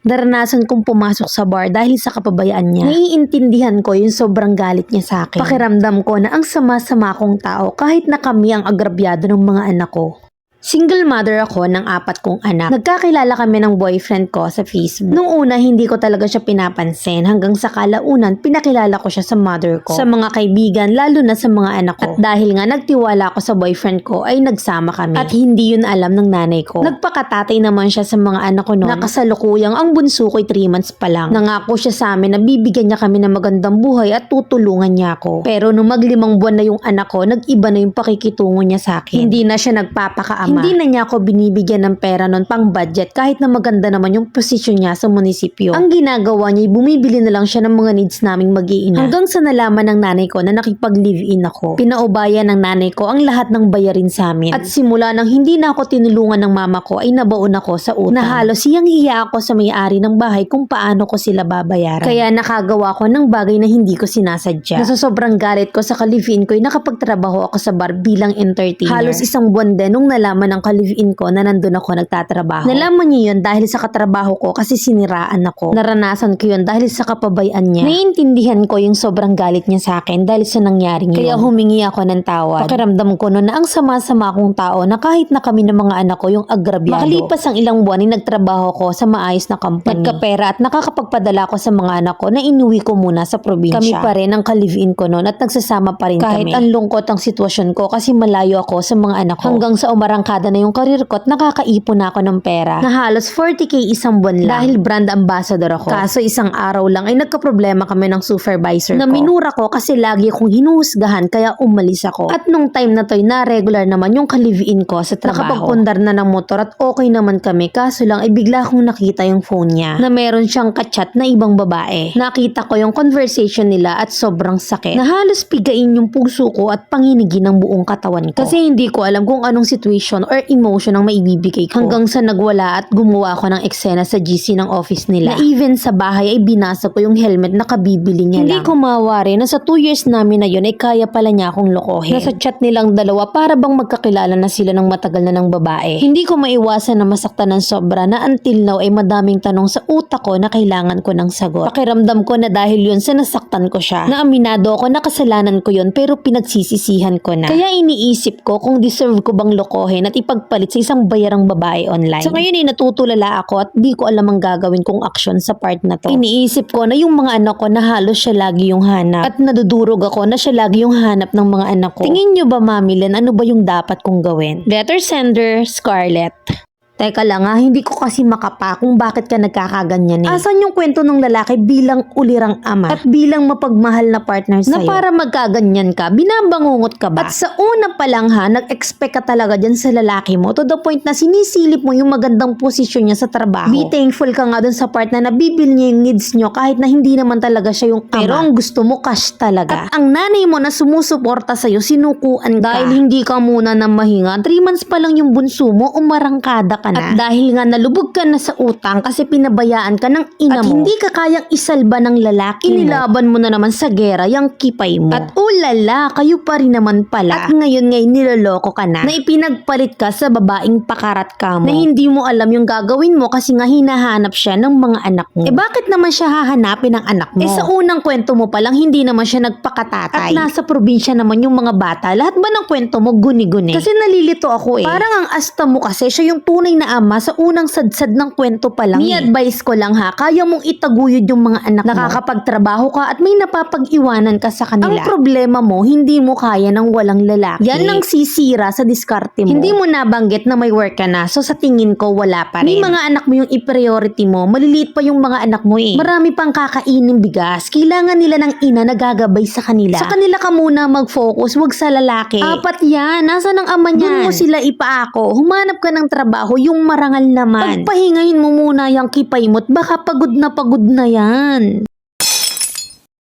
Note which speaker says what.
Speaker 1: Naranasan kong pumasok sa bar dahil sa kapabayaan niya. Naiintindihan ko yung sobrang galit niya sa akin. Pakiramdam ko na ang sama-sama kong tao kahit na kami ang agrabyado ng mga anak ko. Single mother ako ng 4 kong anak. Nagkakilala kami ng boyfriend ko sa Facebook. Nung una, hindi ko talaga siya pinapansin hanggang sa kalaunan, pinakilala ko siya sa mother ko, sa mga kaibigan, lalo na sa mga anak ko. At dahil nga nagtiwala ako sa boyfriend ko, ay nagsama kami. At hindi yun alam ng nanay ko. Nagpakatatay naman siya sa mga anak ko noon. Nakasalukuyang ang bunso ko'y 3 months pa lang. Nangako siya sa amin na bibigyan niya kami ng magandang buhay at tutulungan niya ako. Pero nung mag-5 buwan na yung anak ko, nag-iba na yung pakikitungo niya sa akin. Hindi na siya nagpapakaama. Hindi na niya ako binibigyan ng pera nun pang budget kahit na maganda naman yung posisyon niya sa munisipyo. Ang ginagawa niya, bumibili na lang siya ng mga needs naming mag-iina. Hanggang sa nalaman ng nanay ko na nakipag-live-in ako. Pinaubayan ng nanay ko ang lahat ng bayarin sa amin. At simula nang hindi na ako tinulungan ng mama ko ay nabaon ako sa utang. Na halos hiyang-hiya ako sa may-ari ng bahay kung paano ko sila babayaran. Kaya nakagawa ko ng bagay na hindi ko sinasadya. Nasa sobrang galit ko sa ka-live-in ko ay nakapagtrabaho ako sa bar bilang entertainer. Halos 1 buwan din nung nalaman ng ka-live-in ko na nandun ako nagtatrabaho. Nalaman niya yun dahil sa katrabaho ko kasi siniraan ako. Naranasan ko yun dahil sa kapabayaan niya. Naiintindihan ko yung sobrang galit niya sa akin dahil sa nangyaring yun. Kaya humingi ako ng tawad. Pakiramdam ko noon na ang sama-sama kong tao na kahit na kami ng mga anak ko yung agrabyado. Makalipas ang ilang buwan ay nagtrabaho ko sa maayos na company. Nagkapera at nakakapagpadala ko sa mga anak ko na inuwi ko muna sa probinsya. Kami pa rin ang ka-live-in ko noon at nagsasama pa rin kami. Kahit ang lungkot ang sitwasyon ko kasi malayo ako sa mga anak ko. Hanggang sa umarangkada na yung karir ko at nakakaipon na ako ng pera na halos 40k isang buwan lang dahil brand ambassador ako. Kaso isang araw lang ay nagkaproblema kami ng supervisor ko. Minura ko kasi lagi akong hinuhusgahan kaya umalis ako. At nung time na to na regular naman yung ka-live-in ko sa trabaho. Nakapagpundar na ng motor at okay naman kami kaso lang ay bigla kong nakita yung phone niya na meron siyang kachat na ibang babae. Nakita ko yung conversation nila at sobrang sakit na halos pigain yung puso ko at panginigin ng buong katawan ko. Kasi hindi ko alam kung anong situation or emotion ang maibibigay ko. Hanggang sa nagwala at gumawa ako ng eksena sa GC ng office nila. Na even sa bahay ay binasa ko yung helmet na kabibili niya lang. Hindi ko mawari na sa 2 years namin na yun ay kaya pala niya akong lokohin. Nasa chat nilang dalawa para bang magkakilala na sila ng matagal na ng babae. Hindi ko maiwasan na masaktan ng sobra na until now ay madaming tanong sa utak ko na kailangan ko ng sagot. Pakiramdam ko na dahil yun sa nasaktan ko siya. Na aminado ako na kasalanan ko yun pero pinagsisisihan ko na. Kaya iniisip ko kung deserve ko bang lokohin at ipagpalit sa isang bayarang babae online. So ngayon ay natutulala ako at di ko alam ang gagawin kong aksyon sa part na to. Iniisip ko na yung mga anak ko na halos siya lagi yung hanap. At nadudurog ako na siya lagi yung hanap ng mga anak ko. Tingin nyo ba, Mami Len, ano ba yung dapat kong gawin? Letter sender, Scarlett. Teka lang hindi ko kasi makapa kung bakit ka nagkakaganyan eh. Asan yung kwento ng lalaki bilang ulirang ama at bilang mapagmahal na partner sa'yo? Na para magkaganyan ka, binabangungot ka ba? At sa una pa lang nag-expect ka talaga dyan sa lalaki mo to the point na sinisilip mo yung magandang posisyon niya sa trabaho. Be thankful ka nga dun sa part na nabibil niya yung needs nyo kahit na hindi naman talaga siya yung ama. Pero ang gusto mo cash talaga. At ang nanay mo na sumusuporta sa'yo, sinukuan ka. Dahil hindi ka muna na mahinga, 3 months pa lang yung bunso mo, umarangkada ka na. At dahil nga nalubog ka na sa utang kasi pinabayaan ka ng ina mo at hindi ka kayang isalba ng lalaki mo, inilaban mo na naman sa gera yung kipay mo. At ulala, kayo pa rin naman pala. At ngayon niloloko ka na ipinagpalit ka sa babaeng pakarat ka mo na hindi mo alam yung gagawin mo kasi nga hinahanap siya ng mga anak mo. Bakit naman siya hahanapin ng anak mo? Sa unang kwento mo palang hindi naman siya nagpakatatay. At nasa probinsya naman yung mga bata. Lahat ba ng kwento mo guni-guni? Kasi nalilito ako Parang ang asta mo kasi siya yung tunay na ama sa unang sadsad ng kwento pa lang. Ni-advise ko lang kaya mong itaguyod yung mga anak mo. Nakakapagtrabaho ka at may napapag-iwanan ka sa kanila. Ang problema mo, hindi mo kaya ng walang lalaki. Yan ang sisira sa diskarte mo. Hindi mo nabanggit na may work ka na, so sa tingin ko wala pa rin. May mga anak mo yung i-priority mo, maliliit pa yung mga anak mo Marami pang kakainin bigas. Kailangan nila ng ina na gagabay sa kanila. Sa kanila ka muna mag-focus, wag sa lalaki. 4 yan, nasa ng ama niyan? Doon mo sila ipaako. Humanap ka ng trabaho, yung marangal naman. Pagpahingahin mo muna yung kipay mo't baka pagod na yan.